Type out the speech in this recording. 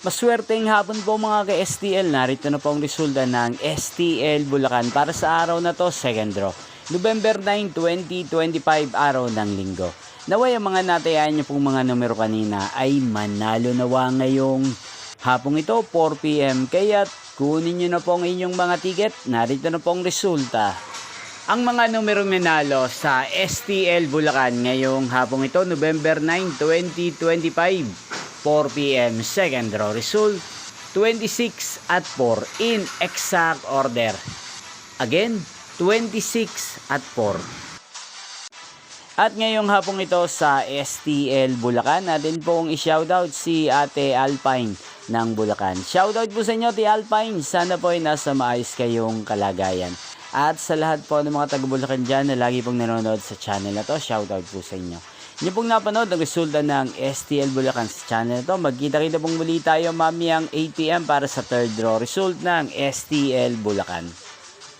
Maswerteng hapon po mga ka-STL. Narito na po ang resulta ng STL Bulacan para sa araw na to, second draw. November 9, 2025, araw ng linggo. Naway ang mga natayaan niyo pong mga numero kanina ay manalo nawa ngayong hapong ito, 4 PM. Kaya kunin niyo na po ang inyong mga ticket. Narito na po ang resulta. Ang mga numerong nanalo sa STL Bulacan ngayong hapong ito, November 9, 2025, 4 PM, second draw result, 26 at 4 in exact order. Again, 26 at 4. At ngayong hapong ito sa STL Bulacan, natin pong i-shoutout si Ate Alpine ng Bulacan. Shoutout po sa inyo, Ate Alpine. Sana po ay nasa maayos kayong kalagayan. At sa lahat po ng mga taga-Bulacan dyan na lagi pong nanonood sa channel na to, shoutout po sa inyo. Inyo pong napanood ang resulta ng STL Bulacan sa channel na to. Magkita-kita pong muli tayo mamayang 8 PM para sa third draw result ng STL Bulacan.